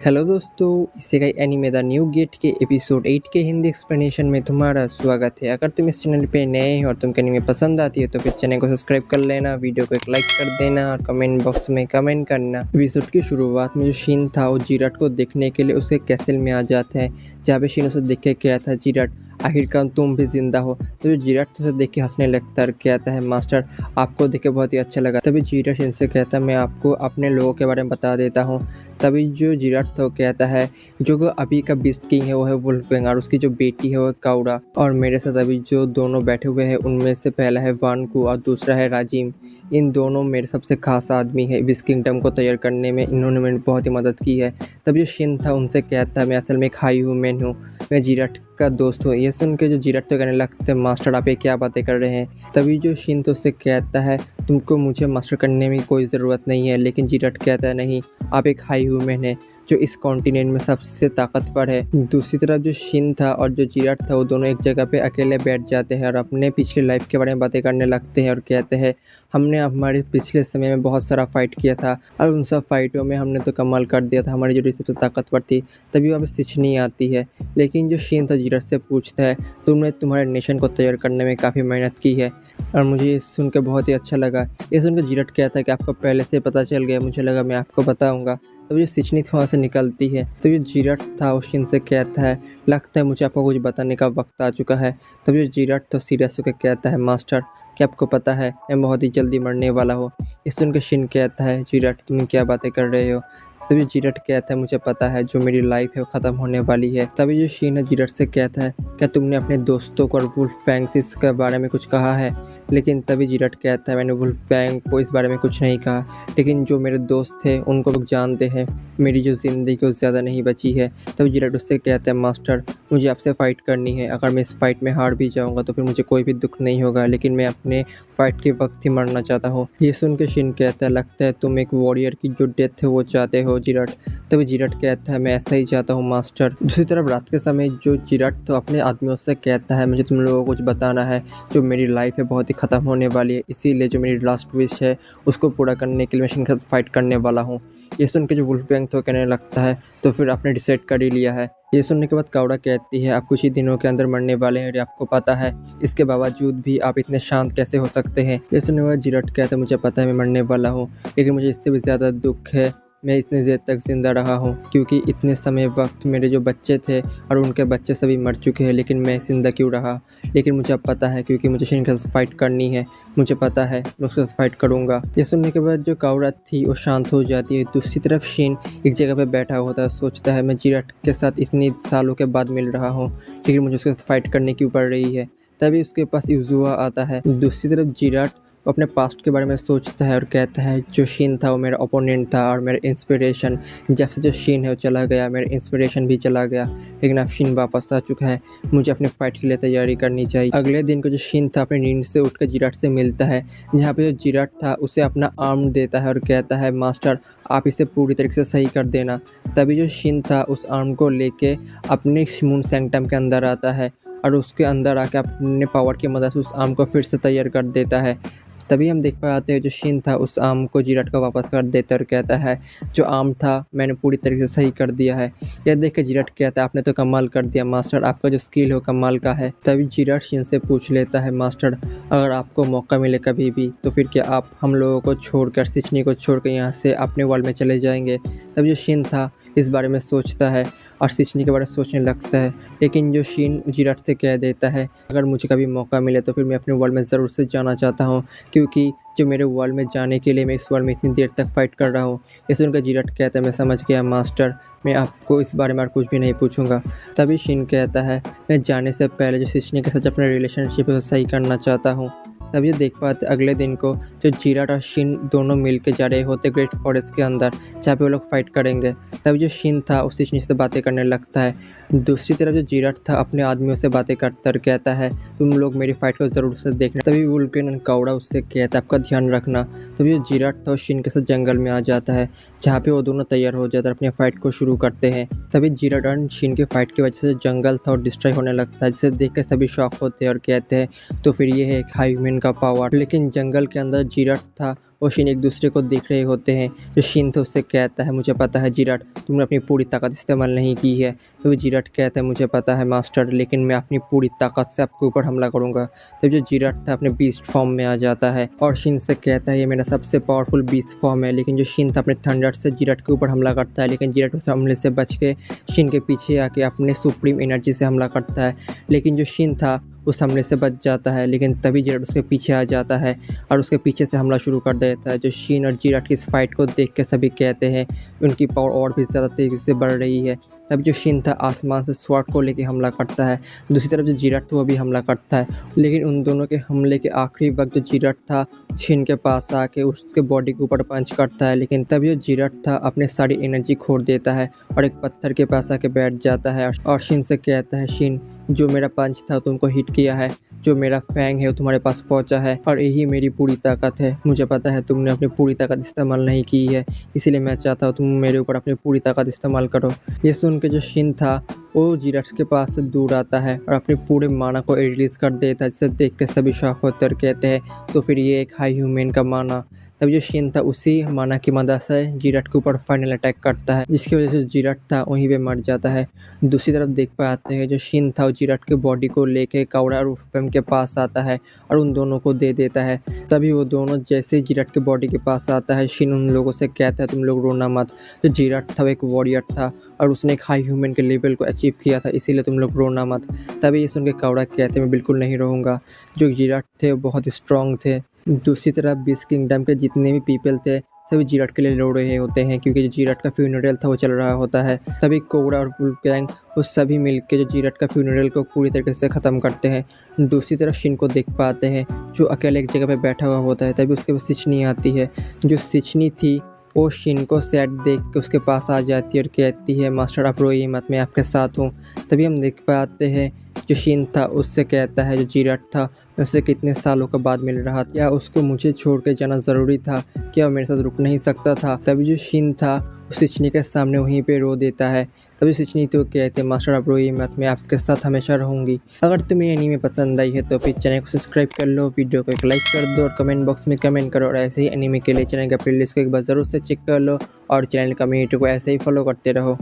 Hello दोस्तों, इसेगाई anime the new gate के episode 8 के हिंदी एक्सप्लेनेशन में तुम्हारा स्वागत है। अगर तुम इस चैनल पे नए हो और तुमको एनीमे पसंद आती है तो फिर चैनल को सब्सक्राइब कर लेना, वीडियो को एक लाइक कर देना और कमेंट बॉक्स में कमेंट करना। एपिसोड की शुरुआत में जो शीन था वो जीराट को देखने के लिए उसके कैसल में आ जाते हैं, जहाँ पे शीन उसे देख के कहता है, जीराट आखिरकार तुम भी जिंदा हो। तो जो जीराट उसे देख के हंसने लगता है, कहता है, मास्टर आपको देख के बहुत ही अच्छा लगा। तभी जीराट इनसे कहता है, मैं आपको अपने लोगों के बारे में बता देता हूँ। तभी जो जीराट था वो कहता है, जो अभी का बीस्ट किंग है वो है वुल्फगैंग और उसकी जो बेटी है वो काउरा, और मेरे साथ अभी जो दोनों बैठे हुए हैं उनमें से पहला है वानकू और दूसरा है राजिम। इन दोनों मेरे सबसे खास आदमी है। बीस्ट किंगडम को तैयार करने में इन्होंने मेरी बहुत ही मदद की है। तब जो शिन था उनसे कहता है, मैं असल में एक हाई ह्यूमन हूँ, मैं जीराट का दोस्त हूँ। ये सुन के जो जीराट तो कहने लगते हैं, मास्टर आप ये क्या बातें कर रहे हैं। तभी जो शिन तो उससे कहता है, तुमको मुझे मास्टर करने में कोई ज़रूरत नहीं है। लेकिन जीराट कहता है, नहीं, आप एक हाई ह्यूमन है जो इस कॉन्टिनेंट में सबसे ताकतवर है। दूसरी तरफ जो शिन था और जो जीराट था वो दोनों एक जगह पे अकेले बैठ जाते हैं और अपने पिछले लाइफ के बारे में बातें करने लगते हैं और कहते हैं, हमने हमारे पिछले समय में बहुत सारा फाइट किया था और उन सब फाइटों में हमने तो कमाल कर दिया था, हमारी जो सबसे ताकतवर थी। तभी वहाँ पर सिचनी आती है। लेकिन जो शिन था जीराट से पूछता है, तुमने तुम्हारे नेशन को तैयार करने में काफ़ी मेहनत की है और मुझे ये सुन के बहुत ही अच्छा लगा। ये सुनकर जीराट कहता है कि आपको पहले से पता चल गया, मुझे लगा मैं आपको बताऊंगा। तब जो सिचनी वहाँ से निकलती है तो ये जीराट था वो शिन से कहता है, लगता है मुझे आपको कुछ बताने का वक्त आ चुका है। तब जो जीराट तो सीरियस होकर कहता है, मास्टर क्या आपको पता है मैं बहुत ही जल्दी मरने वाला हूँ। ये सुनकर शिन कहता है, जीराट तुम क्या बातें कर रहे हो। तभी जीराट कहता है, मुझे पता है जो मेरी लाइफ है वो ख़त्म होने वाली है। तभी जो शीन है जीराट से कहता है, क्या तुमने अपने दोस्तों को और वुल्फगैंग के बारे में कुछ कहा है। लेकिन तभी जीराट कहता है, मैंने वुल्फगैंग को इस बारे में कुछ नहीं कहा, लेकिन जो मेरे दोस्त थे उनको लोग जानते हैं, मेरी जो ज़िंदगी को ज़्यादा नहीं बची है। तभी जीराट उससे कहता है, मास्टर मुझे आपसे फ़ाइट करनी है, अगर मैं इस फाइट में हार भी जाऊँगा तो फिर मुझे कोई भी दुख नहीं होगा, लेकिन मैं अपने फाइट के वक्त ही मरना चाहता हूँ। ये सुन के शिन कहता है, लगता है तुम एक वॉरियर की जो डेथ है वो चाहते हो जीराट। तभी जीराट कहता है, मैं ऐसा ही चाहता हूँ मास्टर। दूसरी तरफ रात के समय जो जीराट तो अपने आदमियों से कहता है, मुझे तुम लोगों को कुछ बताना है, जो मेरी लाइफ है बहुत ही ख़त्म होने वाली है, इसीलिए जो मेरी लास्ट विश है उसको पूरा करने के लिए मैं शिन के साथ फाइट करने वाला हूँ। ये सुन के जो वुल्फगैंग तो कहने लगता है, तो फिर आपने डिसाइड कर ही लिया है। ये सुनने के बाद काउरा कहती है, आप कुछ ही दिनों के अंदर मरने वाले हैं, आपको पता है, इसके बावजूद भी आप इतने शांत कैसे हो सकते हैं। ये सुनने के बाद जीराट कहता है, मुझे पता है मैं मरने वाला हूँ, लेकिन मुझे इससे भी ज़्यादा दुख है मैं इतने देर तक ज़िंदा रहा हूँ, क्योंकि इतने समय वक्त मेरे जो बच्चे थे और उनके बच्चे सभी मर चुके हैं, लेकिन मैं ज़िंदा क्यों रहा। लेकिन मुझे अब पता है, क्योंकि मुझे शिन के साथ फाइट करनी है, मुझे पता है मैं उसके साथ फाइट करूँगा। ये सुनने के बाद जो काउरा थी वो शांत हो जाती है। दूसरी तरफ शिन एक जगह पर बैठा होता है, सोचता है, मैं जीराट के साथ इतनी सालों के बाद मिल रहा हूँ, लेकिन मुझे उसके साथ फाइट करने क्यों पड़ रही है। तभी उसके पास युजुआ आता है। दूसरी तरफ जीराट अपने पास्ट के बारे में सोचता है और कहता है, जो शिन था वो मेरा ओपोनेंट था और मेरा इंस्पिरेशन। जब से जो शिन है वो चला गया, मेरा इंस्पिरेशन भी चला गया, लेकिन अब शिन वापस आ चुका है, मुझे अपने फाइट के लिए तैयारी करनी चाहिए। अगले दिन को जो शिन था अपनी नींद से उठकर जीराट से मिलता है, जहाँ पे जो जीराट था उसे अपना आर्म देता है और कहता है, मास्टर आप इसे पूरी तरीके से सही कर देना। तभी जो शिन था उस आर्म को लेके अपने मून सैंक्टम के अंदर आता है और उसके अंदर आके अपने पावर की मदद से उस आर्म को फिर से तैयार कर देता है। तभी हम देख पाते हैं जो शिन था उस आर्म को जीराट को वापस कर देता और कहता है, जो आर्म था मैंने पूरी तरीके से सही कर दिया है। यह देख के जीराट कहता है, आपने तो कमाल कर दिया मास्टर, आपका जो स्किल हो कमाल का है। तभी जीराट शिन से पूछ लेता है, मास्टर अगर आपको मौका मिले कभी भी तो फिर क्या आप हम लोगों को छोड़कर, सिचनी को छोड़कर यहाँ से अपने वर्ल्ड में चले जाएंगे। तब जो शिन था इस बारे में सोचता है और सिचनी के बारे में सोचने लगता है, लेकिन जो शिन जीराट से कह देता है, अगर मुझे कभी मौका मिले तो फिर मैं अपने वर्ल्ड में ज़रूर से जाना चाहता हूँ, क्योंकि जो मेरे वर्ल्ड में जाने के लिए मैं इस वर्ल्ड में इतनी देर तक फाइट कर रहा हूँ। ये सुनकर जीराट कहता है, मैं समझ गया मास्टर, मैं आपको इस बारे में और कुछ भी नहीं पूछूंगा। तभी शिन कहता है, मैं जाने से पहले जो सिचनी के साथ अपना रिलेशनशिप है सही करना चाहता हूँ। तब ये देख पाते अगले दिन को जो जीराट और शिन दोनों मिल के जा रहे होते ग्रेट फॉरेस्ट के अंदर, जहाँ पे वो लोग फाइट करेंगे। तब जो शिन था उस सिचनी से बातें करने लगता है। दूसरी तरफ जो जीराट था अपने आदमियों से बातें करता कहता है, तुम लोग मेरी फाइट को ज़रूर से देखना। तभी वुल्फगैंग और काउरा उससे कहता है, आपका ध्यान रखना। तभी जो जीराट था शिन के साथ जंगल में आ जाता है, जहाँ पे वो दोनों तैयार हो जाते हैं अपनी फाइट को शुरू करते हैं। तभी जीराट और शिन की फाइट की वजह से जंगल था और डिस्ट्रॉय होने लगता है, जिसे देख कर सभी शॉक होते हैं और कहते हैं, तो फिर ये है एक हाई ह्यूमन का पावर। लेकिन जंगल के अंदर जीराट था और शिन एक दूसरे को देख रहे होते हैं। जो शिन था उससे कहता है, मुझे पता है जिराट, तुमने अपनी पूरी ताकत इस्तेमाल नहीं की है। तो जिराट कहता है, मुझे पता है मास्टर, लेकिन मैं अपनी पूरी ताकत से आपके ऊपर हमला करूँगा। तब जो जिराट था अपने बीस्ट फॉर्म में आ जाता है और शिन से कहता है, ये मेरा सबसे पावरफुल बीस्ट फॉर्म है। लेकिन जो शिन था अपने थंडर से जिराट के ऊपर हमला करता है, लेकिन जिराट उस हमले से बच के शिन के पीछे आके अपने सुप्रीम एनर्जी से हमला करता है। लेकिन जो शिन था उस हमले से बच जाता है, लेकिन तभी जिराट उसके पीछे आ जाता है और उसके पीछे से हमला शुरू कर देता है। जो शिन और जिराट की इस फाइट को देख के सभी कहते हैं उनकी पावर और भी ज़्यादा तेज़ी से बढ़ रही है। तब जो शिन था आसमान से स्वॉर्ड को लेके हमला करता है। दूसरी तरफ जो जिराट था वो भी हमला करता है, लेकिन उन दोनों के हमले के आखिरी वक्त जो जिराट था शिन के पास आके उसके बॉडी के ऊपर पंच करता है, लेकिन तब जो जिराट था अपने सारी एनर्जी खो देता है और एक पत्थर के पास आके बैठ जाता है और शिन से कहता है, शिन जो मेरा पंच था तुमको हिट किया है, जो मेरा फैंग है वो तुम्हारे पास पहुंचा है और यही मेरी पूरी ताकत है। मुझे पता है तुमने अपनी पूरी ताकत इस्तेमाल नहीं की है, इसीलिए मैं चाहता हूँ तुम मेरे ऊपर अपनी पूरी ताकत इस्तेमाल करो। ये सुन के जो शिन था वो जिराट के पास से दूर आता है और अपने पूरे माना को रिलीज कर देता है, जिसे देख के सभी शॉक होते और कहते हैं तो फिर ये एक हाई ह्यूमन का माना। तब जो शिन था उसी माना की मदद से जिराट के ऊपर फाइनल अटैक करता है, जिसकी वजह से जिराट था वहीं पे मर जाता है। दूसरी तरफ देख पाते हैं जो शिन था वो जिराट के बॉडी को लेके कावड़ा और उफेम के पास आता है और उन दोनों को दे देता है। तभी वो दोनों जैसे ही जिराट के बॉडी के पास आता है, शिन उन लोगों से कहता है तुम लोग रोना मत। जो जिराट था वो एक वॉरियर था और उसने एक हाई ह्यूमन के लेवल को अचीव किया था, इसीलिए तुम लोग रोना मत। तभी ये सुन के कावड़ा कहते मैं बिल्कुल नहीं रहूँगा। जो जिराट थे वो बहुत स्ट्रॉन्ग थे। दूसरी तरफ बीस्ट किंगडम के जितने भी पीपल थे सभी जिराट के लिए लड़ रहे होते हैं, क्योंकि जो जिराट का फ्यूनरल था वो चल रहा होता है। तभी कोबरा और वुल्फ गैंग वो सभी मिलकर जो जिराट का फ्यूनरल को पूरी तरीके से ख़त्म करते हैं। दूसरी तरफ शिन को देख पाते हैं जो अकेले एक जगह पे बैठा हुआ होता है। तभी उसके पास सिचनी आती है। जो सिचनी थी वो शिन को सैड देख के उसके पास आ जाती है और कहती है, मास्टर आप रोइए मत, मैं आपके साथ हूँ। तभी हम देख पाते हैं जो शिन था उससे कहता है जो जिराट था मैं उससे कितने सालों के बाद मिल रहा था, क्या उसको मुझे छोड़ के जाना ज़रूरी था, क्या वो मेरे साथ रुक नहीं सकता था। तभी जो शिन था उस सिचनी के सामने वहीं पे रो देता है। तभी सिचनी तो कहते हैं मास्टर आप रोइए मत, मैं आपके साथ हमेशा रहूँगी। अगर तुम्हें ये एनीमे पसंद आई है तो फिर चैनल को सब्सक्राइब कर लो, वीडियो को एक लाइक कर दो और कमेंट बॉक्स में कमेंट करो। और ऐसे ही एनीमे के लिए चैनल का प्लेलिस्ट को एक बार ज़रूर से चेक कर लो और चैनल कम्युनिटी को ऐसे ही फॉलो करते रहो।